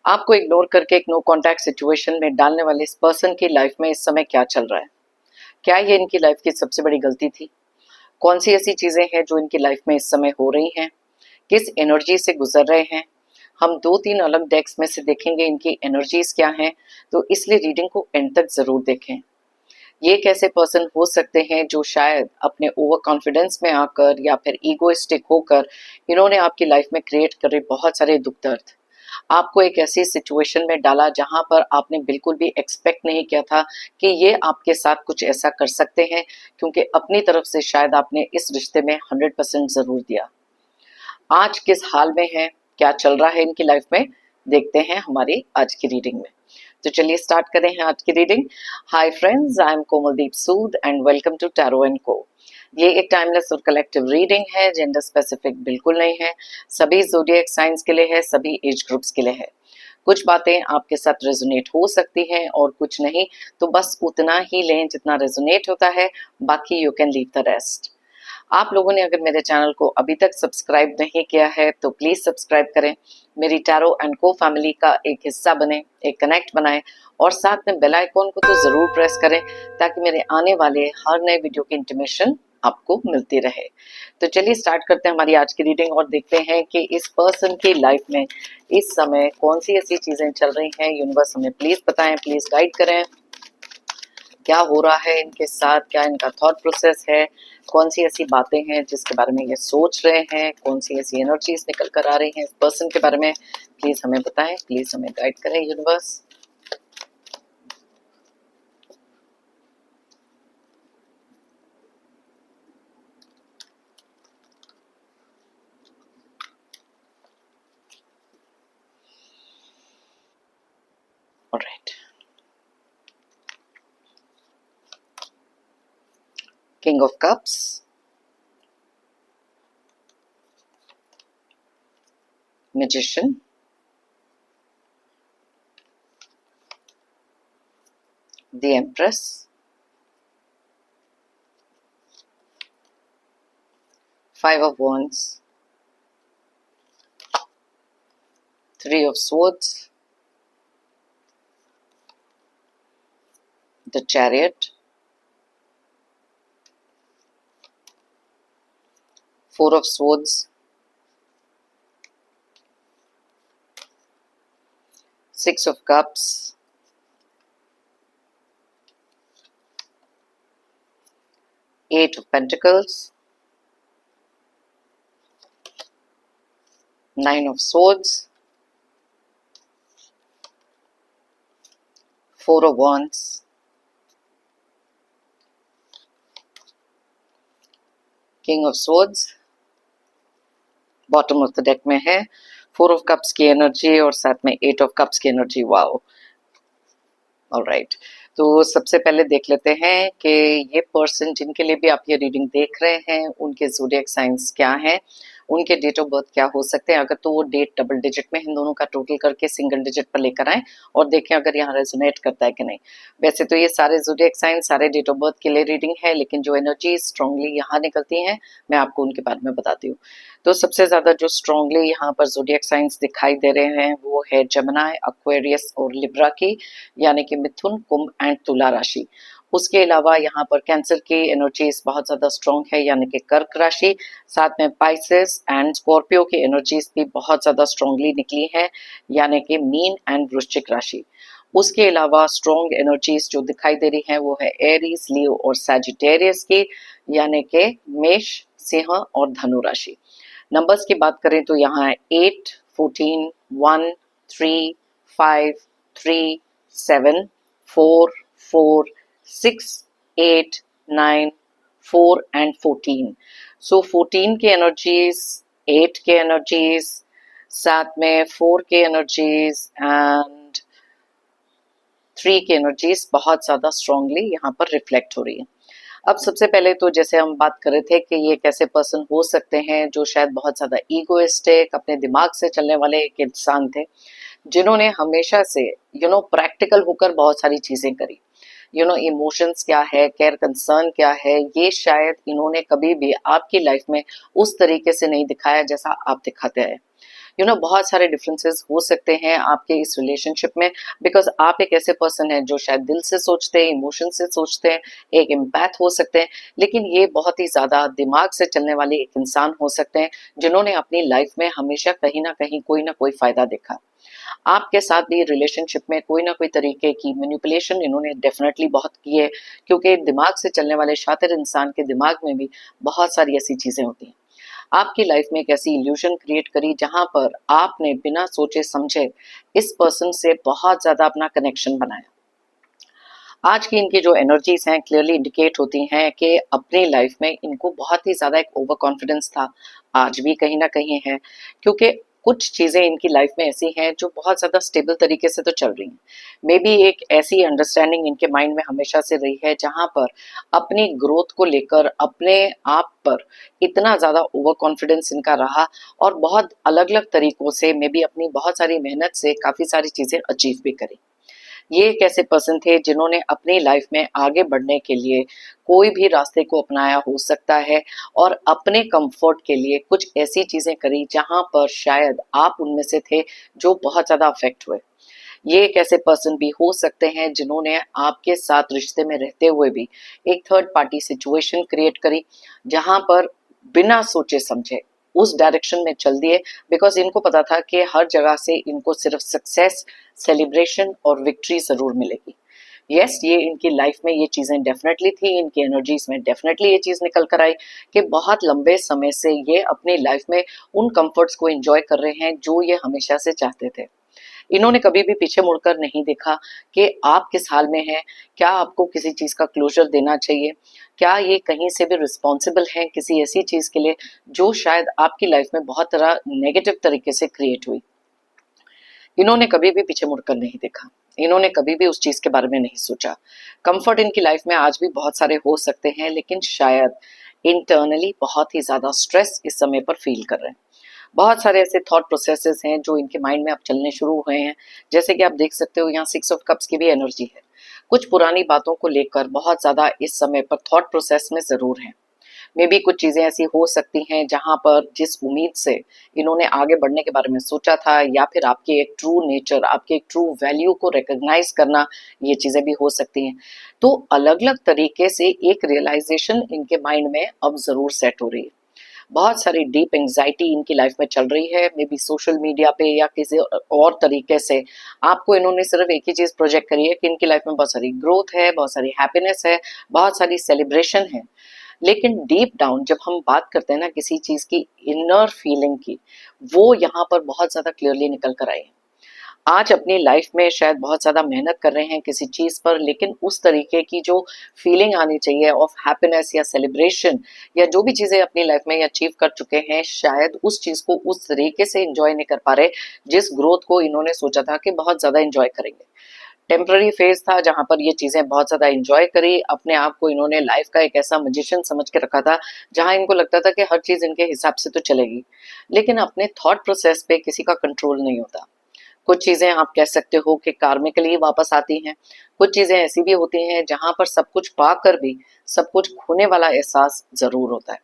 आपको इग्नोर करके एक नो कांटेक्ट सिचुएशन में डालने वाले इस पर्सन की लाइफ में इस समय क्या चल रहा है? क्या ये इनकी लाइफ की सबसे बड़ी गलती थी? कौन सी ऐसी चीजें हैं जो इनकी लाइफ में इस समय हो रही हैं? किस एनर्जी से गुजर रहे हैं? हम 2-3 अलग डेक्स में से देखेंगे इनकी एनर्जीज क्या हैं, तो इसलिए रीडिंग को एंड तक जरूर देखें। ये एक ऐसे पर्सन हो सकते हैं जो शायद अपने ओवर कॉन्फिडेंस में आकर या फिर ईगोइस्टिक होकर इन्होंने आपकी लाइफ में क्रिएट करे बहुत सारे दुख दर्द, आपको एक ऐसी सिचुएशन में डाला जहां पर आपने बिल्कुल भी एक्सपेक्ट नहीं किया था कि ये आपके साथ कुछ ऐसा कर सकते हैं, क्योंकि अपनी तरफ से शायद आपने इस रिश्ते में 100% जरूर दिया। आज किस हाल में है, क्या चल रहा है इनकी लाइफ में, देखते हैं हमारी आज की रीडिंग में। तो चलिए स्टार्ट करें हैं आज की reading. Hi friends, I am Komaldeep Sood and welcome to tarot and co. ये एक टाइमलेस और कलेक्टिव रीडिंग है, जेंडर स्पेसिफिक बिल्कुल नहीं है, सभी ज़ोडिएक साइंस के लिए है, सभी एज ग्रुप्स के लिए है। कुछ बातें आपके साथ रेजोनेट हो सकती हैं और कुछ नहीं, तो बस उतना ही लें जितना रेजोनेट होता है, बाकी you can leave the rest. आप लोगों ने अगर मेरे चैनल को अभी तक सब्सक्राइब नहीं किया है तो प्लीज सब्सक्राइब करें, मेरी टैरो एंड को फैमिली का एक हिस्सा बने, एक कनेक्ट बनाएं और साथ में बेल आइकॉन को तो जरूर प्रेस करें ताकि मेरे आने वाले हर नए वीडियो की इंटीमेशन आपको मिलती रहे। तो चलिए स्टार्ट करते हैं हमारी आज की रीडिंग और देखते हैं कि इस पर्सन की लाइफ में इस समय कौन सी ऐसी चीजें चल रही हैं। यूनिवर्स हमें प्लीज बताएं, प्लीज गाइड करें, क्या हो रहा है इनके साथ, क्या इनका थॉट प्रोसेस है, कौन सी ऐसी बातें हैं जिसके बारे में ये सोच रहे हैं, कौन सी ऐसी एनर्जीज निकल कर आ रही हैं इस पर्सन के बारे में। प्लीज हमें बताएं, प्लीज हमें गाइड करें universe. Alright, king of cups, magician, the empress, 5 of wands, 3 of swords, the chariot, 4 of swords, 6 of cups, 8 of pentacles, 9 of swords, 4 of wands, king of swords, bottom of the deck में है 4 of cups की energy और साथ में 8 of cups की energy. Wow, alright. तो सबसे पहले देख लेते हैं कि ये पर्सन जिनके लिए भी आप ये रीडिंग देख रहे हैं उनके ज़ोडिएक साइंस क्या हैं, उनके डेट ऑफ बर्थ क्या हो सकते हैं। अगर तो वो डेट डबल डिजिट में, इन दोनों का टोटल करके सिंगल डिजिट पर लेकर आए और देखें अगर यहाँ रेजोनेट करता है कि नहीं। वैसे तो ये सारे ज़ोडिएक साइंस, सारे डेट ऑफ बर्थ के लिए रीडिंग है, लेकिन जो एनर्जी स्ट्रांगली यहाँ निकलती हैं मैं आपको उनके बारे में बताती हूँ। तो सबसे ज़्यादा जो स्ट्रांगली यहाँ पर ज़ोडिएक साइंस दिखाई दे रहे हैं वो है जेमिनी, एक्वेरियस और लिब्रा की, यानी कि मिथुन, कुंभ एंड तुला राशि। उसके अलावा यहाँ पर कैंसर की एनर्जीज बहुत ज़्यादा स्ट्रॉन्ग है, यानी कि कर्क राशि। साथ में पाइसेस एंड स्कॉर्पियो की एनर्जीज भी बहुत ज़्यादा स्ट्रांगली निकली है, यानी कि मीन एंड वृश्चिक राशि। उसके अलावा स्ट्रॉन्ग एनर्जीज जो दिखाई दे रही हैं वो है एरीज, लियो और सैजिटेरियस की, यानी कि मेष, सिंह और धनु राशि। नंबर्स की बात करें तो यहाँ है 8, 14, 1, 3, 5, 3, 7, 4, 4, 6, 8, 9, 4 एंड 14। सो 14 के एनर्जीज, 8 के एनर्जीज, साथ में 4 के एनर्जीज एंड 3 की एनर्जीज बहुत ज़्यादा स्ट्रांगली यहाँ पर रिफ्लेक्ट हो रही है। अब सबसे पहले तो जैसे हम बात कर रहे थे कि ये एक ऐसे पर्सन हो सकते हैं जो शायद बहुत ज़्यादा ईगोइस्टिक, अपने दिमाग से चलने वाले एक इंसान थे, जिन्होंने हमेशा से प्रैक्टिकल होकर बहुत सारी चीज़ें करी। इमोशंस क्या है, केयर कंसर्न क्या है, ये शायद इन्होंने कभी भी आपकी लाइफ में उस तरीके से नहीं दिखाया जैसा आप दिखाते हैं। बहुत सारे डिफरेंसेस हो सकते हैं आपके इस रिलेशनशिप में, बिकॉज आप एक ऐसे पर्सन हैं जो शायद दिल से सोचते हैं, इमोशन से सोचते हैं, एक एम्पैथ हो सकते हैं, लेकिन ये बहुत ही ज्यादा दिमाग से चलने वाले एक इंसान हो सकते हैं जिन्होंने अपनी लाइफ में हमेशा कहीं ना कहीं कोई ना कोई फायदा देखा। आपके साथ भी रिलेशनशिप में कोई ना कोई तरीके की मैनिपुलेशन इन्होंने डेफिनेटली बहुत की है, क्योंकि दिमाग से चलने वाले शातिर इंसान के दिमाग में भी बहुत सारी ऐसी चीजें होती हैं। आपकी लाइफ में एक ऐसी इल्यूजन क्रिएट करी जहां पर आपने बिना सोचे समझे इस पर्सन से बहुत ज्यादा अपना कनेक्शन बनाया। आज की इनकी जो एनर्जीज हैं क्लियरली इंडिकेट होती हैं कि अपनी लाइफ में इनको बहुत ही ज्यादा एक ओवर कॉन्फिडेंस था, आज भी कहीं ना कहीं है, क्योंकि कुछ चीजें इनकी लाइफ में ऐसी हैं जो बहुत ज्यादा स्टेबल तरीके से तो चल रही हैं। मे बी एक ऐसी अंडरस्टैंडिंग इनके माइंड में हमेशा से रही है जहां पर अपनी ग्रोथ को लेकर अपने आप पर इतना ज्यादा ओवर कॉन्फिडेंस इनका रहा, और बहुत अलग अलग तरीकों से मे बी अपनी बहुत सारी मेहनत से काफी सारी चीजें अचीव भी करी। ये एक ऐसे पर्सन थे जिन्होंने अपनी लाइफ में आगे बढ़ने के लिए कोई भी रास्ते को अपनाया हो सकता है, और अपने कंफर्ट के लिए कुछ ऐसी चीजें करी जहां पर शायद आप उनमें से थे जो बहुत ज्यादा अफेक्ट हुए। ये एक ऐसे पर्सन भी हो सकते हैं जिन्होंने आपके साथ रिश्ते में रहते हुए भी एक थर्ड पार्टी सिचुएशन क्रिएट करी, जहां पर बिना सोचे समझे उस डायरेक्शन में चल दिए, बिकॉज इनको पता था कि हर जगह से इनको सिर्फ सक्सेस, सेलिब्रेशन और विक्ट्री जरूर मिलेगी। यस, ये इनकी लाइफ में ये चीजें डेफिनेटली थी, इनकी एनर्जीज में डेफिनेटली ये चीज निकल कर आई कि बहुत लंबे समय से ये अपनी लाइफ में उन कंफर्ट्स को एंजॉय कर रहे हैं जो ये हमेशा से चाहते थे। इन्होंने कभी भी पीछे मुड़कर नहीं देखा कि आप किस हाल में हैं, क्या आपको किसी चीज का क्लोजर देना चाहिए, क्या ये कहीं से भी रिस्पॉन्सिबल हैं किसी ऐसी चीज के लिए जो शायद आपकी लाइफ में बहुत तरह नेगेटिव तरीके से क्रिएट हुई। इन्होंने कभी भी पीछे मुड़कर नहीं देखा, इन्होंने कभी भी उस चीज के बारे में नहीं सोचा। कंफर्ट इनकी लाइफ में आज भी बहुत सारे हो सकते हैं, लेकिन शायद इंटरनली बहुत ही ज्यादा स्ट्रेस इस समय पर फील कर रहे हैं। बहुत सारे ऐसे थॉट प्रोसेसेस हैं जो इनके माइंड में अब चलने शुरू हुए हैं। जैसे कि आप देख सकते हो यहाँ 6 ऑफ कप्स की भी एनर्जी है। कुछ पुरानी बातों को लेकर बहुत ज्यादा इस समय पर थॉट प्रोसेस में जरूर है। मे बी कुछ चीजें ऐसी हो सकती हैं जहां पर जिस उम्मीद से इन्होंने आगे बढ़ने के बारे में सोचा था, या फिर आपके एक ट्रू नेचर, आपके एक ट्रू वैल्यू को रिकॉग्नाइज करना, ये चीजें भी हो सकती हैं। तो अलग अलग तरीके से एक रियलाइजेशन इनके माइंड में अब जरूर सेट हो रही है। बहुत सारी डीप एंजाइटी इनकी लाइफ में चल रही है, मे बी सोशल मीडिया पे या किसी और तरीके से आपको इन्होंने सिर्फ एक ही चीज प्रोजेक्ट करी है कि इनकी लाइफ में बहुत सारी ग्रोथ है, बहुत सारी हैप्पीनेस है, बहुत सारी सेलिब्रेशन है। लेकिन डीप डाउन जब हम बात करते हैं ना किसी चीज की इनर फीलिंग की, वो यहाँ पर बहुत ज्यादा क्लियरली निकल कर आई है। आज अपनी लाइफ में शायद बहुत ज्यादा मेहनत कर रहे हैं किसी चीज पर, लेकिन उस तरीके की जो फीलिंग आनी चाहिए ऑफ हैप्पीनेस या सेलिब्रेशन, या जो भी चीजें अपनी लाइफ में अचीव कर चुके हैं, शायद उस चीज को उस तरीके से एंजॉय नहीं कर पा रहे जिस ग्रोथ को इन्होंने सोचा था कि बहुत ज्यादा एंजॉय करेंगे। टेम्पररी फेज था जहां पर ये चीजें बहुत ज्यादा एंजॉय करी, अपने आप को इन्होंने लाइफ का एक ऐसा मजिशियन समझ के रखा था जहां इनको लगता था कि हर चीज इनके हिसाब से तो चलेगी। लेकिन अपने थॉट प्रोसेस पे किसी का कंट्रोल नहीं होता। कुछ चीजें आप कह सकते हो कि कार्मिकली वापस आती हैं, कुछ चीजें ऐसी भी होती हैं जहां पर सब कुछ पाकर भी सब कुछ खोने वाला एहसास जरूर होता है।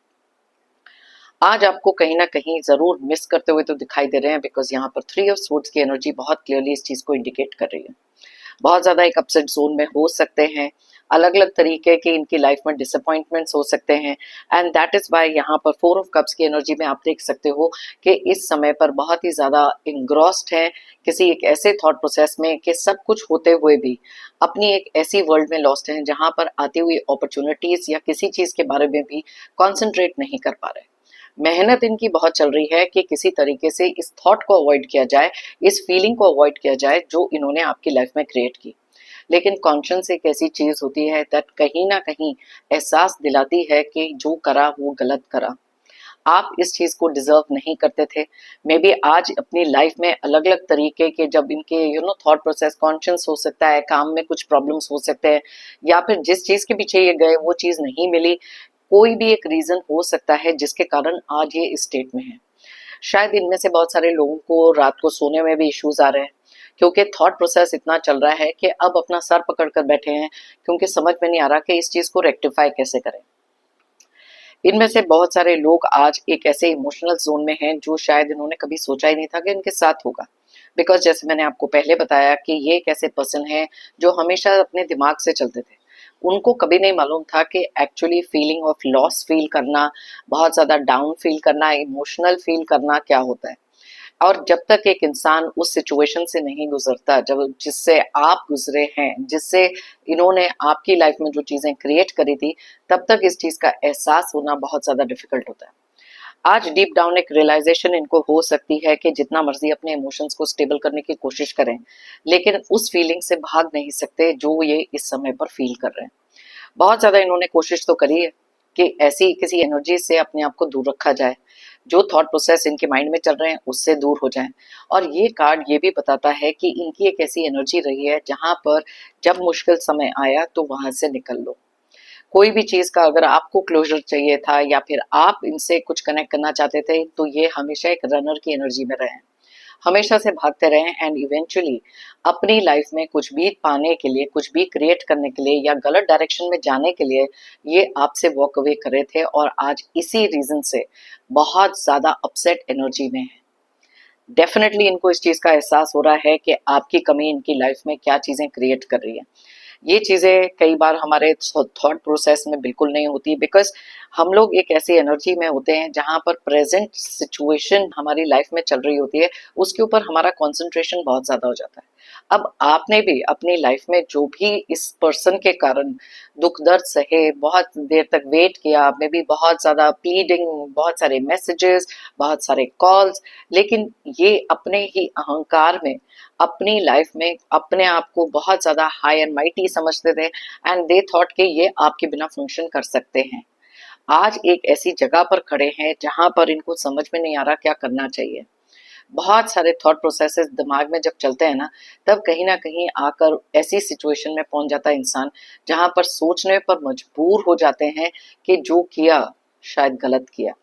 आज आपको कहीं ना कहीं जरूर मिस करते हुए तो दिखाई दे रहे हैं, बिकॉज यहाँ पर 3 ऑफ स्वॉर्ड्स की एनर्जी बहुत क्लियरली इस चीज को इंडिकेट कर रही है। बहुत ज्यादा एक अपसेट जोन में हो सकते हैं, अलग अलग तरीके के इनकी लाइफ में डिसअपॉइंटमेंट्स हो सकते हैं, एंड दैट इज वाई यहाँ पर 4 ऑफ कप्स की एनर्जी में आप देख सकते हो कि इस समय पर बहुत ही ज्यादा इंग्रॉस्ड है किसी एक ऐसे थॉट प्रोसेस में कि सब कुछ होते हुए भी अपनी एक ऐसी वर्ल्ड में लॉस्ट हैं जहां पर आती हुई अपॉर्चुनिटीज या किसी चीज के बारे में भी कॉन्सेंट्रेट नहीं कर पा रहे। मेहनत इनकी बहुत चल रही है कि किसी तरीके से इस थॉट को अवॉइड किया जाए, इस फीलिंग को अवॉइड किया जाए जो इन्होंने आपकी लाइफ में क्रिएट की। लेकिन कॉन्शियस एक ऐसी चीज होती है दैट कहीं ना कहीं एहसास दिलाती है कि जो करा वो गलत करा, आप इस चीज को डिजर्व नहीं करते थे। मे बी आज अपनी लाइफ में अलग अलग तरीके के जब इनके थॉट प्रोसेस कॉन्शियस हो सकता है, काम में कुछ प्रॉब्लम्स हो सकते हैं, या फिर जिस चीज के पीछे ये गए वो चीज नहीं मिली, कोई भी एक रीजन हो सकता है जिसके कारण आज ये इस स्टेट में है। शायद इनमें से बहुत सारे लोगों को रात को सोने में भी इश्यूज आ रहे हैं, क्योंकि थॉट प्रोसेस इतना चल रहा है कि अब अपना सर पकड़ कर बैठे हैं, क्योंकि समझ में नहीं आ रहा कि इस चीज को रेक्टिफाई कैसे करें। इनमें से बहुत सारे लोग आज एक ऐसे इमोशनल जोन में हैं जो शायद इन्होंने कभी सोचा ही नहीं था कि इनके साथ होगा। बिकॉज जैसे मैंने आपको पहले बताया कि ये एक ऐसे पर्सन है जो हमेशा अपने दिमाग से चलते थे। उनको कभी नहीं मालूम था कि actually feeling of loss feel करना, बहुत ज़्यादा डाउन फील करना, इमोशनल फील करना क्या होता है। और जब तक एक इंसान उस सिचुएशन से नहीं गुजरता, जब जिससे आप गुजरे हैं, जिससे इन्होंने आपकी लाइफ में जो चीज़ें क्रिएट करी थी, तब तक इस चीज़ का एहसास होना बहुत ज़्यादा डिफिकल्ट होता है। आज डीप डाउन एक रियलाइजेशन इनको हो सकती है कि जितना मर्जी अपने इमोशंस को स्टेबल करने की कोशिश करें, लेकिन उस फीलिंग से भाग नहीं सकते जो ये इस समय पर फील कर रहे हैं। बहुत ज़्यादा इन्होंने कोशिश तो करी है कि ऐसी किसी एनर्जी से अपने आप को दूर रखा जाए, जो थॉट प्रोसेस इनके माइंड में चल रहे हैं उससे दूर हो जाएं। और ये कार्ड ये भी बताता है कि इनकी एक ऐसी एनर्जी रही है जहां पर जब मुश्किल समय आया तो वहां से निकल लो। कोई भी चीज़ का अगर आपको क्लोजर चाहिए था या फिर आप इनसे कुछ कनेक्ट करना चाहते थे, तो ये हमेशा एक रनर की एनर्जी में रहे, हमेशा से भागते रहे एंड इवेंचुअली अपनी लाइफ में कुछ भी पाने के लिए, कुछ भी क्रिएट करने के लिए या गलत डायरेक्शन में जाने के लिए ये आपसे वॉक अवे करे थे और आज इसी रीजन से बहुत ज़्यादा अपसेट एनर्जी में है। डेफिनेटली इनको इस चीज़ का एहसास हो रहा है कि आपकी कमी इनकी लाइफ में क्या चीज़ें क्रिएट कर रही है। ये चीज़ें कई बार हमारे थॉट प्रोसेस में बिल्कुल नहीं होती, बिकॉज हम लोग एक ऐसी एनर्जी में होते हैं जहाँ पर प्रेजेंट सिचुएशन हमारी लाइफ में चल रही होती है, उसके ऊपर हमारा कंसंट्रेशन बहुत ज़्यादा हो जाता है। अब आपने भी अपनी लाइफ में जो भी इस पर्सन के कारण दुख दर्द सहे, बहुत देर तक वेट किया, मे भी बहुत ज़्यादा प्लीडिंग, बहुत सारे मैसेजेस, बहुत सारे कॉल्स, लेकिन ये अपने ही अहंकार में अपनी लाइफ में अपने आप को बहुत ज़्यादा हाई एंड माइटी समझते थे एंड दे थॉट कि ये आपके बिना फंक्शन कर सकते हैं। आज एक ऐसी जगह पर खड़े हैं जहां पर इनको समझ में नहीं आ रहा क्या करना चाहिए। बहुत सारे थॉट प्रोसेसेस दिमाग में जब चलते हैं ना, तब कहीं ना कहीं आकर ऐसी सिचुएशन में पहुंच जाता है इंसान जहां पर सोचने पर मजबूर हो जाते हैं कि जो किया शायद गलत किया।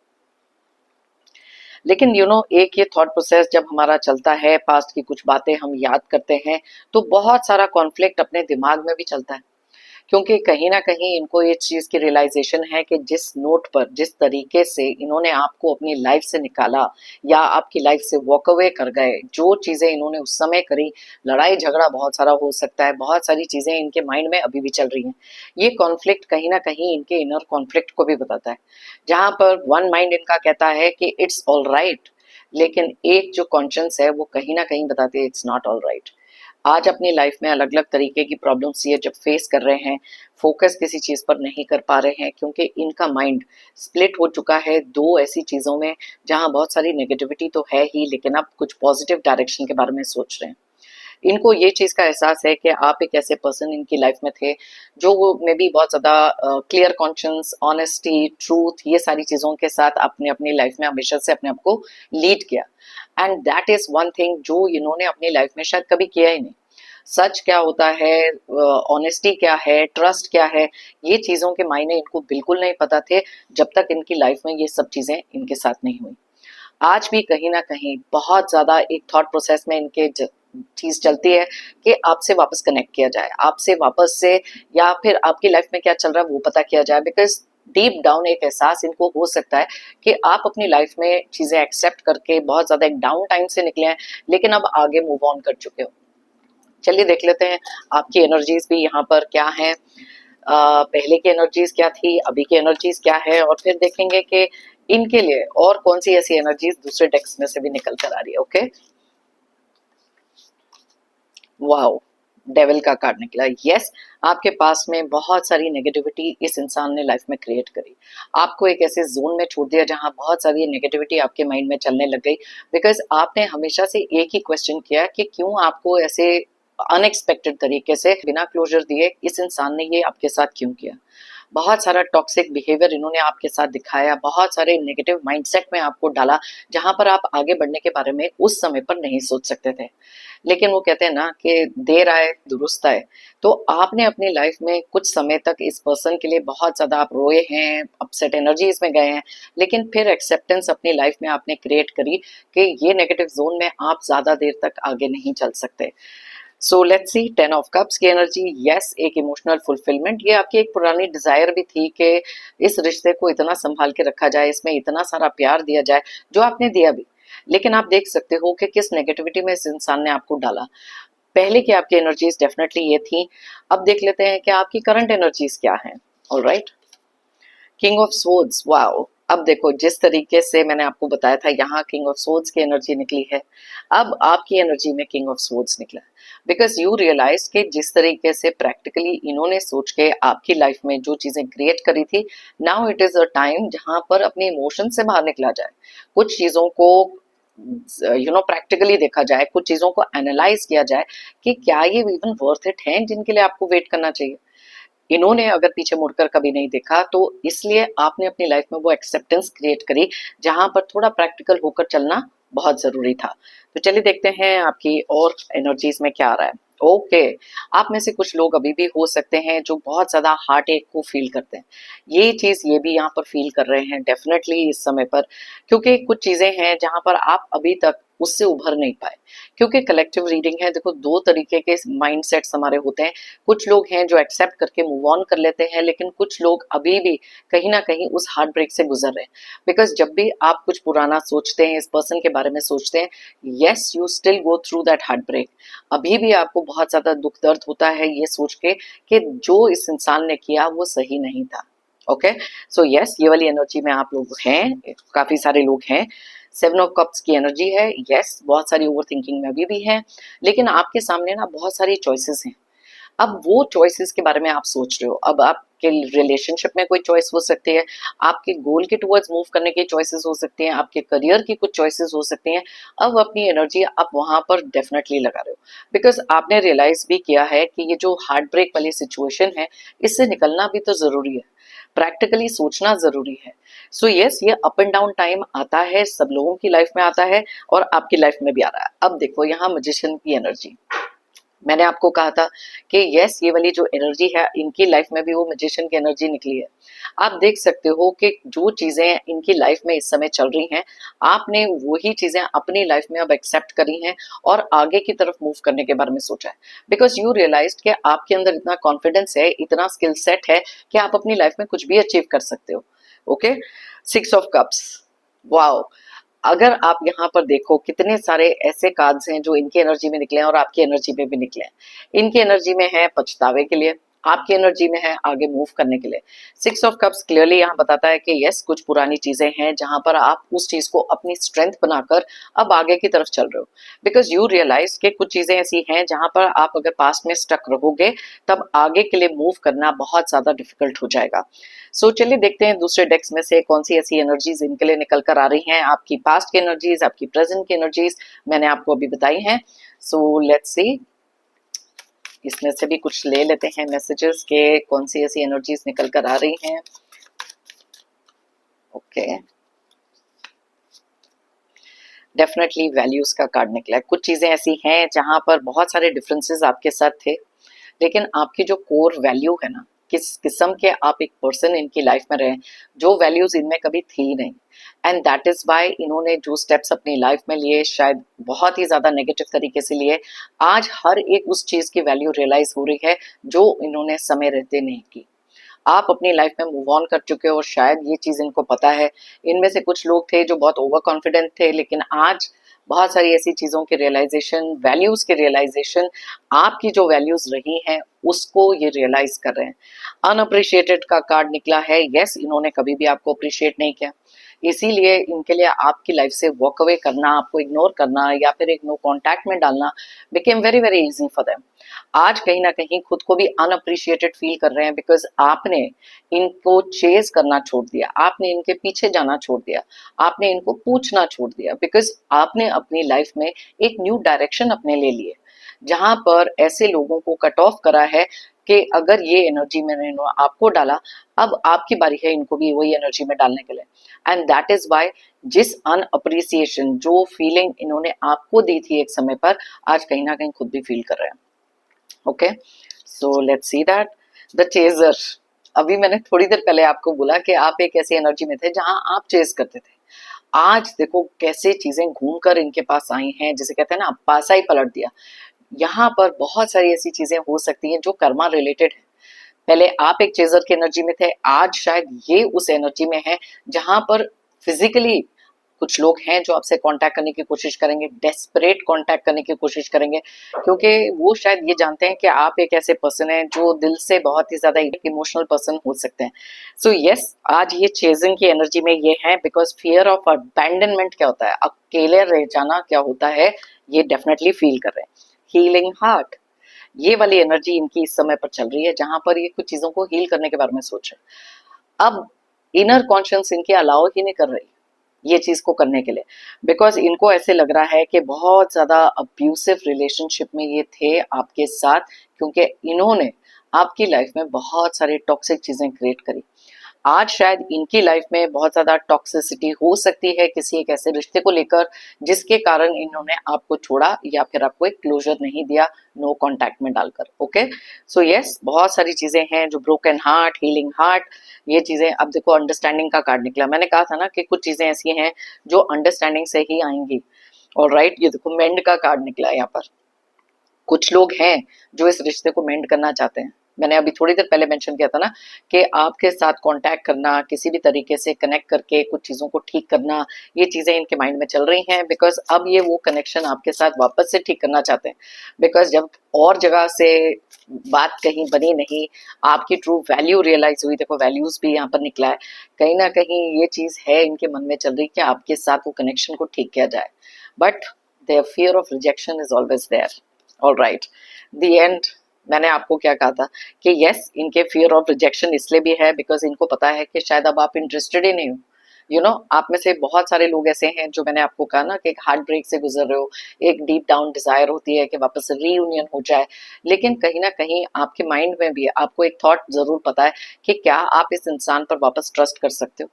लेकिन एक ये थॉट प्रोसेस जब हमारा चलता है, पास्ट की कुछ बातें हम याद करते हैं, तो बहुत सारा कॉन्फ्लिक्ट अपने दिमाग में भी चलता है, क्योंकि कहीं ना कहीं इनको ये चीज़ की रियलाइजेशन है कि जिस नोट पर, जिस तरीके से इन्होंने आपको अपनी लाइफ से निकाला या आपकी लाइफ से वॉक अवे कर गए, जो चीज़ें इन्होंने उस समय करी, लड़ाई झगड़ा बहुत सारा हो सकता है, बहुत सारी चीज़ें इनके माइंड में अभी भी चल रही हैं। ये कॉन्फ्लिक्ट कहीं ना कहीं इनके इनर कॉन्फ्लिक्ट को भी बताता है, जहाँ पर वन माइंड इनका कहता है कि इट्स ऑल राइट, लेकिन एक जो कॉन्शियंस है वो कहीं ना कहीं बताती है इट्स नॉट ऑल राइट। आज अपनी लाइफ में अलग अलग तरीके की प्रॉब्लम्स ये जब फेस कर रहे हैं, फोकस किसी चीज़ पर नहीं कर पा रहे हैं, क्योंकि इनका माइंड स्प्लिट हो चुका है दो ऐसी चीज़ों में जहां बहुत सारी नेगेटिविटी तो है ही, लेकिन आप कुछ पॉजिटिव डायरेक्शन के बारे में सोच रहे हैं। इनको ये चीज़ का एहसास है कि आप एक ऐसे पर्सन इनकी लाइफ में थे जो वो मे बी बहुत ज़्यादा क्लियर कॉन्शियंस, ऑनेस्टी, ट्रूथ, ये सारी चीज़ों के साथ आपने अपनी लाइफ में हमेशा से अपने आप को लीड किया and that is one thing जो इन्होंने अपनी लाइफ में शायद कभी किया ही नहीं। सच क्या होता है, ऑनेस्टी क्या है, ट्रस्ट क्या है, ये चीज़ों के मायने इनको बिल्कुल नहीं पता थे जब तक इनकी लाइफ में ये सब चीज़ें इनके साथ नहीं हुई। आज भी कहीं ना कहीं बहुत ज़्यादा एक थॉट प्रोसेस में इनके चीज़ चलती है कि आपसे वापस कनेक्ट किया जाए, आपसे वापस से, या फिर आपकी लाइफ में क्या चल रहा है वो पता किया जाए, बिकॉज डीप डाउन एक एहसास इनको हो सकता है कि आप अपनी लाइफ में चीज़ें एक्सेप्ट करके बहुत ज़्यादा एक डाउन टाइम से निकले हैं, लेकिन अब आगे मूव ऑन कर चुके हो। चलिए देख लेते हैं आपकी एनर्जीज भी यहाँ पर क्या है, पहले की एनर्जीज क्या थी, अभी की एनर्जीज क्या है, और फिर देखेंगे कि इनके लिए और कौन सी ऐसी एनर्जीज दूसरे डेक्स में से भी निकल कर आ रही है। ओके, वाओ, डेविल का कार्ड निकला। यस, आपके पास में बहुत सारी नेगेटिविटी इस इंसान ने लाइफ में क्रिएट करी, आपको एक ऐसे जोन में छोड़ दिया जहां बहुत सारी नेगेटिविटी आपके माइंड में चलने लग गई, बिकॉज आपने हमेशा से एक ही क्वेश्चन किया कि क्यों आपको ऐसे अनएक्सपेक्टेड तरीके से बिना क्लोजर दिए इस इंसान ने ये आपके साथ क्यों किया। बहुत सारा टॉक्सिक बिहेवियर इन्होंने आपके साथ दिखाया, बहुत सारे नेगेटिव माइंडसेट में आपको डाला, जहां पर आप आगे बढ़ने के बारे में उस समय पर नहीं सोच सकते थे। लेकिन वो कहते हैं ना कि देर आए दुरुस्त आए, तो आपने अपनी लाइफ में कुछ समय तक इस पर्सन के लिए बहुत ज़्यादा आप रोए हैं, अपसेट एनर्जीज में गए हैं, लेकिन फिर एक्सेप्टेंस अपनी लाइफ में आपने क्रिएट करी कि ये नेगेटिव जोन में आप ज़्यादा देर तक आगे नहीं चल सकते। So let's see 10 of cups की एनर्जी। यस, एक इमोशनल फुलफिलमेंट, ये आपकी एक पुरानी डिजायर भी थी कि इस रिश्ते को इतना संभाल के रखा जाए, इसमें इतना सारा प्यार दिया जाए, जो आपने दिया भी। लेकिन आप देख सकते हो कि किस नेगेटिविटी में इस इंसान ने आपको डाला। पहले की आपकी एनर्जीज डेफिनेटली ये थी। अब देख लेते हैं कि आपकी करंट एनर्जीज क्या हैं। Alright, king of swords, wow. अब देखो, जिस तरीके से मैंने आपको बताया था यहाँ किंग ऑफ सोर्ड्स की एनर्जी निकली है, अब आपकी एनर्जी में किंग ऑफ सोर्ड्स निकला। बिकॉज यू रियलाइज कि जिस तरीके से प्रैक्टिकली इन्होंने सोच के आपकी लाइफ में जो चीजें क्रिएट करी थी, now it is a time जहां पर अपने इमोशन से बाहर निकला जाए, कुछ चीजों को प्रैक्टिकली देखा जाए, कुछ चीजों को एनालाइज किया जाए कि क्या ये इवन वर्थ इट है जिनके लिए आपको वेट करना चाहिए। इन्होंने अगर पीछे मुड़कर कभी नहीं देखा, तो इसलिए आपने अपनी लाइफ में वो एक्सेप्टेंस क्रिएट करी जहां पर थोड़ा प्रैक्टिकल होकर चलना बहुत जरूरी था। तो चलिए देखते हैं आपकी और एनर्जीज में क्या आ रहा है। ओके, आप में से कुछ लोग अभी भी हो सकते हैं जो बहुत ज्यादा हार्ट एक को फील करते हैं। ये चीज ये भी यहाँ पर फील कर रहे हैं डेफिनेटली इस समय पर, क्योंकि कुछ चीजें हैं जहां पर आप अभी तक उससे उभर नहीं पाए। क्योंकि कलेक्टिव रीडिंग है, देखो दो तरीके के माइंडसेट्स हमारे होते हैं। कुछ लोग हैं जो एक्सेप्ट करके मूव ऑन कर लेते हैं, लेकिन कुछ लोग अभी भी कहीं ना कहीं उस हार्ट ब्रेक से गुजर रहे हैं। बिकॉज जब भी आप कुछ पुराना सोचते हैं, इस पर्सन के बारे में सोचते हैं, yes you still go through that heartbreak. अभी भी आपको बहुत ज्यादा दुख दर्द होता है ये सोच के कि जो इस इंसान ने किया वो सही नहीं था। ओके, सो यस, ये वाली एनर्जी में आप लोग हैं, काफी सारे लोग हैं। 7 ऑफ कप्स की एनर्जी है। यस, बहुत सारी ओवर थिंकिंग में अभी भी है, लेकिन आपके सामने ना बहुत सारी चॉइसेस हैं। अब वो चॉइसेस के बारे में आप सोच रहे हो। अब आपके रिलेशनशिप में कोई चॉइस हो सकती है, आपके गोल के टुवर्ड्स मूव करने की चॉइसेस हो सकती हैं, आपके करियर की कुछ चॉइसेस हो सकती हैं। अब अपनी एनर्जी आप वहां पर डेफिनेटली लगा रहे हो, बिकॉज आपने रियलाइज भी किया है कि ये जो हार्ट ब्रेक वाली सिचुएशन है, इससे निकलना भी तो जरूरी है, प्रैक्टिकली सोचना जरूरी है। सो यस, ये अप एंड डाउन टाइम आता है, सब लोगों की लाइफ में आता है और आपकी लाइफ में भी आ रहा है। अब देखो यहाँ मैजिशियन की एनर्जी, मैंने आपको कहा था कि यस, ये वाली जो एनर्जी है इनकी लाइफ में भी वो मैजिशियन की एनर्जी निकली है। आप देख सकते हो कि जो चीजें इनकी लाइफ में इस समय चल रही हैं, आपने वही चीजें अपनी लाइफ में अब एक्सेप्ट करी हैं और आगे की तरफ मूव करने के बारे में सोचा है। बिकॉज यू रियलाइज कि आपके अंदर इतना कॉन्फिडेंस है, इतना स्किल सेट है कि आप अपनी लाइफ में कुछ भी अचीव कर सकते हो। Okay, 6 of cups, wow. अगर आप यहाँ पर देखो, कितने सारे ऐसे कार्ड्स हैं जो इनकी एनर्जी में निकले हैं और आपकी एनर्जी में भी निकले हैं। इनकी एनर्जी में है पछतावे के लिए, आपकी एनर्जी में है आगे मूव करने के लिए। 6 ऑफ कप्स क्लियरली यहाँ बताता है कि यस, कुछ पुरानी चीजें हैं जहां पर आप उस चीज को अपनी स्ट्रेंथ बनाकर अब आगे की तरफ चल रहे हो। बिकॉज यू रियलाइज कि कुछ चीजें ऐसी हैं जहां पर आप अगर पास्ट में स्टक रहोगे, तब आगे के लिए मूव करना बहुत ज्यादा डिफिकल्ट हो जाएगा। सो चलिए देखते हैं दूसरे डेक्स में से कौन सी ऐसी एनर्जीज इनके लिए निकल कर आ रही हैं। आपकी पास्ट की एनर्जीज, आपकी प्रेजेंट की एनर्जीज मैंने आपको अभी बताई हैं। सो लेट्स सी, इसमें से भी कुछ ले लेते हैं मैसेजेस के कौन सी ऐसी एनर्जीज निकल कर आ रही हैं। ओके, डेफिनेटली वैल्यूज का कार्ड निकला है। कुछ चीजें ऐसी हैं जहां पर बहुत सारे डिफरेंसेस आपके साथ थे, लेकिन आपकी जो कोर वैल्यू है ना, किस किस्म के आप एक पर्सन इनकी लाइफ में रहे, जो वैल्यूज इनमें कभी थी ही नहीं। एंड दैट इज वाई इन्होंने जो स्टेप्स अपनी लाइफ में लिए, शायद बहुत ही ज्यादा नेगेटिव तरीके से लिए, आज हर एक उस चीज की वैल्यू रियलाइज हो रही है जो इन्होंने समय रहते नहीं की। आप अपनी लाइफ में मूव ऑन कर चुके हो और शायद ये चीज इनको पता है। इनमें से कुछ लोग थे जो बहुत ओवर कॉन्फिडेंट थे, लेकिन आज बहुत सारी ऐसी चीजों की रियलाइजेशन, वैल्यूज की रियलाइजेशन, आपकी जो वैल्यूज रही हैं उसको ये रियलाइज कर रहे हैं। अनअप्रिशिएटेड का कार्ड निकला है। यस, इन्होंने कभी भी आपको अप्रिशिएट नहीं किया, इसीलिए इनके लिए आपकी लाइफ से वॉक अवे करना, आपको इग्नोर करना या फिर एक नो कॉन्टैक्ट में डालना became very very easy for them. आज कहीं ना कहीं खुद को भी अनअप्रिशिएटेड फील कर रहे हैं, बिकॉज आपने इनको चेज करना छोड़ दिया, आपने इनके पीछे जाना छोड़ दिया, आपने इनको पूछना छोड़ दिया, बिकॉज आपने अपनी लाइफ में एक न्यू डायरेक्शन अपने ले लिए, जहां पर ऐसे लोगों को कट ऑफ करा है कि अगर ये एनर्जी मैंने आपको डाला, अब आपकी बारी है इनको भी वही एनर्जी में डालने के लिए। एंड दैट इज वाई जिस अनअप्रिसिएशन, जो फीलिंग इन्होंने आपको दी थी एक समय पर, आज कहीं ना कहीं खुद भी फील कर रहे हैं। Okay, so let's see that the chaser. अभी मैंने थोड़ी देर पहले आपको बोला कि आप एक ऐसी एनर्जी में थे जहां आप चेज करते थे। आज देखो कैसे चीजें घूमकर इनके पास आई हैं, जिसे कहते हैं ना पासा ही पलट दिया। यहाँ पर बहुत सारी ऐसी चीजें हो सकती हैं जो कर्मा रिलेटेड है। पहले आप एक चेजर की एनर्जी में थे, आज शायद ये उस एनर्जी में है जहां पर फिजिकली कुछ लोग हैं जो आपसे कांटेक्ट करने की कोशिश करेंगे, डेस्परेट कांटेक्ट करने की कोशिश करेंगे, क्योंकि वो शायद ये जानते हैं कि आप एक ऐसे पर्सन हैं जो दिल से बहुत ही ज्यादा इमोशनल पर्सन हो सकते हैं। सो यस, आज ये चेजिंग की एनर्जी में ये है, बिकॉज फियर ऑफ अबैंडनमेंट क्या होता है, अकेले रह जाना क्या होता है, ये डेफिनेटली फील कर रहे हैं। हीलिंग हार्ट, ये वाली एनर्जी इनकी इस समय पर चल रही है जहां पर ये कुछ चीजों को हील करने के बारे में सोच रहे हैं। अब इनर कॉन्शियस इनके अलाउ ही नहीं कर रही ये चीज को करने के लिए, बिकॉज इनको ऐसे लग रहा है कि बहुत ज्यादा अब्यूसिव रिलेशनशिप में ये थे आपके साथ, क्योंकि इन्होंने आपकी लाइफ में बहुत सारी टॉक्सिक चीजें क्रिएट करी। आज शायद इनकी लाइफ में बहुत ज्यादा टॉक्सिसिटी हो सकती है किसी एक ऐसे रिश्ते को लेकर जिसके कारण इन्होंने आपको छोड़ा या फिर आपको एक क्लोजर नहीं दिया, नो कांटेक्ट में डालकर। ओके, सो यस, बहुत सारी चीजें हैं जो ब्रोकन हार्ट, हीलिंग हार्ट, ये चीजें। अब देखो, अंडरस्टैंडिंग का कार्ड निकला, मैंने कहा था ना कि कुछ चीजें ऐसी हैं जो अंडरस्टैंडिंग से ही आएंगी। और राइट, ये देखो मेंड का कार्ड निकला है यहाँ पर। कुछ लोग हैं जो इस रिश्ते को मेंड करना चाहते हैं। मैंने अभी थोड़ी देर पहले मेंशन किया था ना कि आपके साथ कांटेक्ट करना, किसी भी तरीके से कनेक्ट करके कुछ चीजों को ठीक करना, ये चीजें इनके माइंड में चल रही हैं, बिकॉज अब ये वो कनेक्शन आपके साथ वापस से ठीक करना चाहते हैं। बिकॉज जब और जगह से बात कहीं बनी नहीं, आपकी ट्रू वैल्यू रियलाइज हुई, देखो वैल्यूज भी यहाँ पर निकला है, कहीं ना कहीं ये चीज है इनके मन में चल रही कि आपके साथ वो कनेक्शन को ठीक किया जाए, but there fear of rejection is always there. All right, the end, मैंने आपको क्या कहा था कि यस, इनके फियर ऑफ रिजेक्शन इसलिए भी है बिकॉज इनको पता है कि शायद अब आप इंटरेस्टेड ही नहीं हो। आप में से बहुत सारे लोग ऐसे हैं जो, मैंने आपको कहा ना कि एक हार्ट ब्रेक से गुजर रहे हो, एक डीप डाउन डिजायर होती है कि वापस रीयूनियन हो जाए, लेकिन कहीं ना कहीं आपके माइंड में भी आपको एक थॉट जरूर पता है कि क्या आप इस इंसान पर वापस ट्रस्ट कर सकते हो,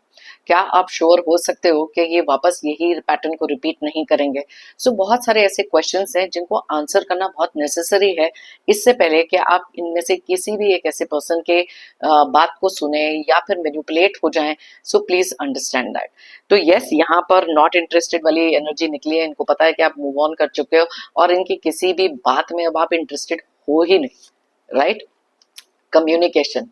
क्या आप श्योर हो सकते हो कि ये वापस यही पैटर्न को रिपीट नहीं करेंगे। सो बहुत सारे ऐसे क्वेश्चंस हैं जिनको आंसर करना बहुत नेसेसरी है, इससे पहले कि आप इनमें से किसी भी एक ऐसे पर्सन के बात को सुने या फिर मैनिपुलेट हो जाएं। So please understand that. तो यस, यहाँ पर नॉट इंटरेस्टेड वाली एनर्जी निकली है, इनको पता है कि आप मूव ऑन कर चुके हो और इनकी किसी भी बात में अब आप इंटरेस्टेड हो ही नहीं। Right, communication,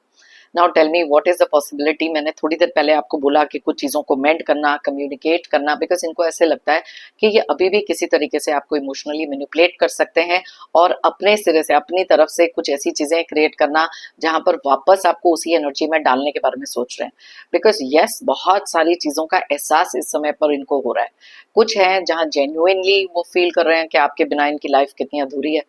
now tell me what is the possibility. मैंने थोड़ी देर पहले आपको बोला कि कुछ चीजों को मेंट करना, कम्युनिकेट करना, बिकॉज इनको ऐसे लगता है कि ये अभी भी किसी तरीके से आपको इमोशनली मैनिपुलेट कर सकते हैं और अपने सिरे से, अपनी तरफ से कुछ ऐसी चीजें क्रिएट करना जहां पर वापस आपको उसी एनर्जी में डालने के बारे में सोच रहे हैं। बिकॉज यस, बहुत सारी चीजों का एहसास इस समय पर इनको हो रहा है। कुछ है जहां जेन्युइनली वो फील कर रहे हैं कि आपके बिना इनकी लाइफ कितनी अधूरी है,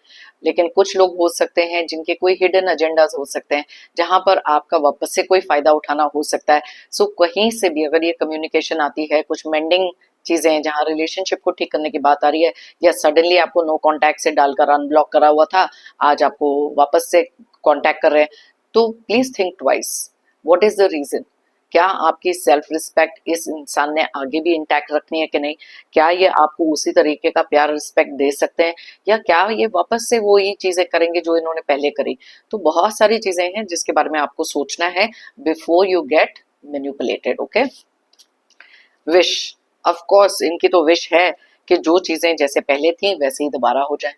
लेकिन कुछ लोग हो सकते हैं जिनके कोई हिडन एजेंडाज हो सकते हैं जहां पर आपका वापस से कोई फायदा उठाना हो सकता है। सो कहीं से भी अगर ये कम्युनिकेशन आती है, कुछ मेंडिंग चीजें जहां रिलेशनशिप को ठीक करने की बात आ रही है, या सडनली आपको नो कांटेक्ट से डालकर अनब्लॉक करा हुआ था, आज आपको वापस से कांटेक्ट कर रहे हैं, तो please think twice, what is the reason. क्या आपकी सेल्फ रिस्पेक्ट इस इंसान ने आगे भी इंटैक्ट रखनी है कि नहीं, क्या ये आपको उसी तरीके का प्यार रिस्पेक्ट दे सकते हैं, या क्या ये वापस से वो ही चीजें करेंगे जो इन्होंने पहले करी। तो बहुत सारी चीजें हैं जिसके बारे में आपको सोचना है before you get manipulated. Okay, wish, of course इनकी तो विश है कि जो चीजें जैसे पहले थी वैसे ही दोबारा हो जाए।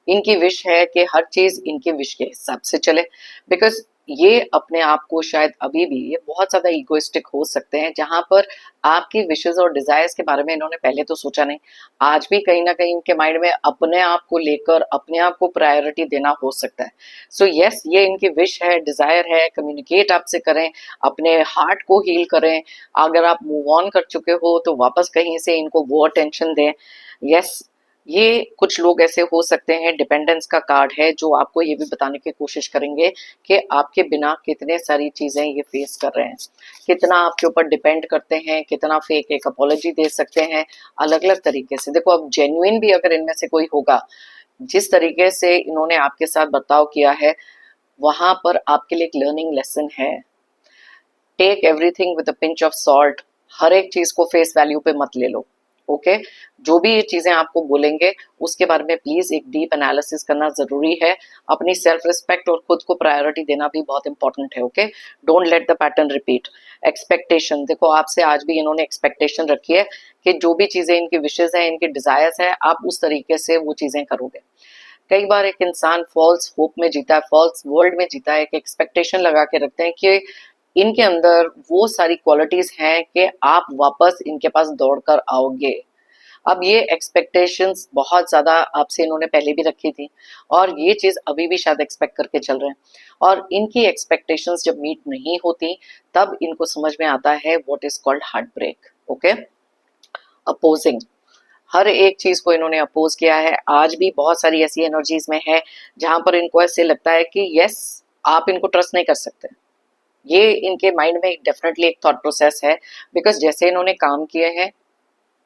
इनकी विश है कि हर चीज इनके विश के हिसाब से चले, बिकॉज ये अपने आप को शायद अभी भी ये बहुत ज्यादा इगोइस्टिक हो सकते हैं, जहां पर आपकी विशेस और डिजायर्स के बारे में इन्होंने पहले तो सोचा नहीं, आज भी कहीं ना कहीं इनके माइंड में अपने आप को लेकर अपने आप को प्रायोरिटी देना हो सकता है। सो यस, ये इनकी विश है, डिजायर है, कम्युनिकेट आपसे करें, अपने हार्ट को हील करें। अगर आप मूव ऑन कर चुके हो तो वापस कहीं से इनको वो अटेंशन दें। यस, ये कुछ लोग ऐसे हो सकते हैं, डिपेंडेंस का कार्ड है, जो आपको ये भी बताने की कोशिश करेंगे कि आपके बिना कितने सारी चीजें ये फेस कर रहे हैं, कितना आपके ऊपर डिपेंड करते हैं, कितना फेक एक अपॉलॉजी दे सकते हैं, अलग अलग तरीके से। देखो, अब जेन्युइन भी अगर इनमें से कोई होगा, जिस तरीके से इन्होंने आपके साथ बर्ताव किया है, वहां पर आपके लिए एक लर्निंग लेसन है। Take everything with a pinch of salt, हर एक चीज को फेस वैल्यू पे मत ले लो। ओके, जो भी ये चीजें आपको बोलेंगे उसके बारे में प्लीज एक डीप एनालिसिस करना जरूरी है। अपनी सेल्फ रिस्पेक्ट और खुद को प्रायोरिटी देना भी बहुत इंपॉर्टेंट है। Okay, don't let the pattern repeat. Expectation, देखो आपसे आज भी इन्होंने एक्सपेक्टेशन रखी है कि जो भी चीजें इनकी विशेष है, इनके डिजायर्स है, आप उस तरीके से वो चीजें करोगे। कई बार एक इंसान फॉल्स होप में जीता है, फॉल्स वर्ल्ड में जीता है, एक एक्सपेक्टेशन लगा के रखते हैं कि इनके अंदर वो सारी क्वालिटीज हैं कि आप वापस इनके पास दौड़कर आओगे। अब ये एक्सपेक्टेशंस बहुत ज्यादा आपसे इन्होंने पहले भी रखी थी और ये चीज अभी भी शायद एक्सपेक्ट करके चल रहे हैं, और इनकी एक्सपेक्टेशंस जब मीट नहीं होती तब इनको समझ में आता है what is called heart break. Okay, opposing, हर एक चीज को इन्होंने अपोज किया है। आज भी बहुत सारी ऐसी एनर्जीज में है जहां पर इनको ऐसे लगता है कि यस, आप इनको ट्रस्ट नहीं कर सकते। ये इनके माइंड में डेफिनेटली एक थॉट प्रोसेस है, बिकॉज जैसे इन्होंने काम किए हैं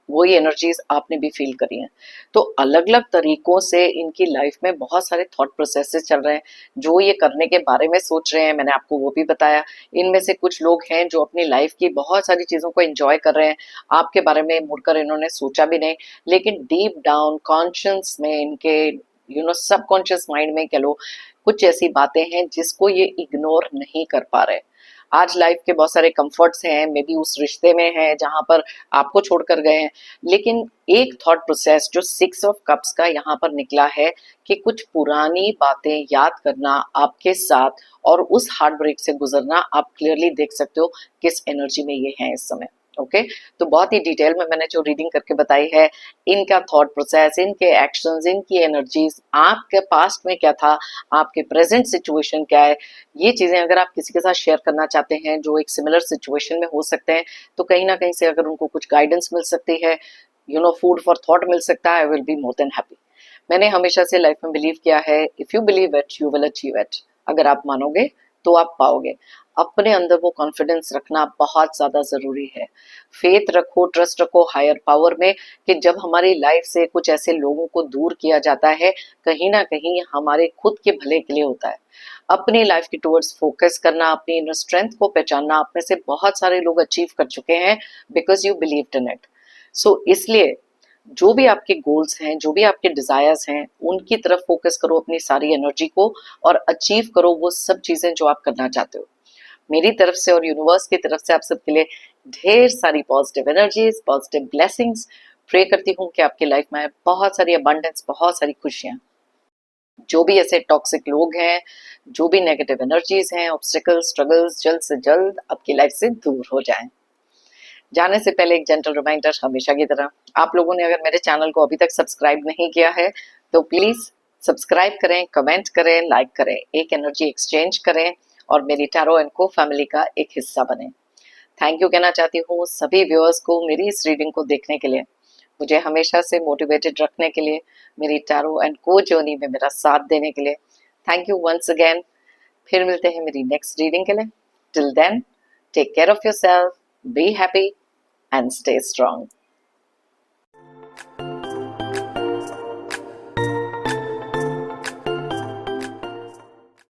वही एनर्जीज आपने भी फील करी हैं। तो अलग अलग तरीकों से इनकी लाइफ में बहुत सारे थॉट प्रोसेसेस चल रहे हैं जो ये करने के बारे में सोच रहे हैं, मैंने आपको वो भी बताया। इनमें से कुछ लोग हैं जो अपनी लाइफ की बहुत सारी चीजों को एंजॉय कर रहे हैं, आपके बारे में मुड़कर इन्होंने सोचा भी नहीं, लेकिन डीप डाउन कॉन्शियस में इनके सबकॉन्शियस माइंड में कह लो कुछ ऐसी बातें हैं जिसको ये इग्नोर नहीं कर पा रहे। आज लाइफ के बहुत सारे कंफर्ट्स हैं, मे बी उस रिश्ते में है जहां पर आपको छोड़कर गए हैं, लेकिन एक थॉट प्रोसेस जो 6 ऑफ कप्स का यहाँ पर निकला है कि कुछ पुरानी बातें याद करना आपके साथ और उस हार्ट ब्रेक से गुजरना, आप क्लियरली देख सकते हो किस एनर्जी में ये है इस समय। ओके, तो बहुत ही डिटेल में मैंने जो रीडिंग करके बताई है, इनका थॉट प्रोसेस, इनके एक्शंस, इनकी एनर्जीज, आपके पास्ट में क्या था, आपके प्रेजेंट सिचुएशन क्या है, ये चीजें अगर आप किसी के साथ शेयर करना चाहते हैं जो एक सिमिलर सिचुएशन में हो सकते हैं, तो कहीं ना कहीं से अगर उनको कुछ गाइडेंस मिल सकती है, फूड फॉर थॉट मिल सकता है, I will be more than happy. मैंने हमेशा से लाइफ में बिलीव किया है, if you believe it you will achieve it. अगर आप मानोगे तो आप पाओगे। अपने अंदर वो कॉन्फिडेंस रखना बहुत ज्यादा जरूरी है। फेथ रखो, ट्रस्ट रखो हायर पावर में, कि जब हमारी लाइफ से कुछ ऐसे लोगों को दूर किया जाता है, कहीं ना कहीं हमारे खुद के भले के लिए होता है। अपनी लाइफ की टूवर्ड्स फोकस करना, अपनी इनर स्ट्रेंथ को पहचानना, आप में से बहुत सारे लोग अचीव कर चुके हैं because you believed in it. So इसलिए जो भी आपके गोल्स हैं, जो भी आपके डिजायर्स हैं, उनकी तरफ फोकस करो अपनी सारी एनर्जी को, और अचीव करो वो सब चीजें जो आप करना चाहते हो। मेरी तरफ से और यूनिवर्स की तरफ से आप सबके लिए ढेर सारी positive energies, positive blessings. Pray करती हूँ कि आपकी लाइफ में बहुत सारी अबंडेंस, बहुत सारी खुशियां। जो भी ऐसे टॉक्सिक लोग हैं, जो भी नेगेटिव एनर्जीज हैं, ऑब्स्टिकल्स, स्ट्रगल्स, जल्द से जल्द आपकी लाइफ से दूर हो जाएं। जाने से पहले एक जेंटल रिमाइंडर, हमेशा की तरह, आप लोगों ने अगर मेरे चैनल को अभी तक सब्सक्राइब नहीं किया है तो प्लीज सब्सक्राइब करें, कमेंट करें, लाइक करें, एक एनर्जी एक्सचेंज करें और मेरी टैरो एंड को फैमिली का एक हिस्सा बने। थैंक यू कहना चाहती हूँ सभी व्यूअर्स को मेरी इस रीडिंग को देखने के लिए, मुझे हमेशा से मोटिवेटेड रखने के लिए, मेरी टैरो एंड को जर्नी में मेरा साथ देने के लिए। Thank you once again. फिर मिलते हैं मेरी नेक्स्ट रीडिंग के लिए। Till then, take care of yourself, be happy and stay strong.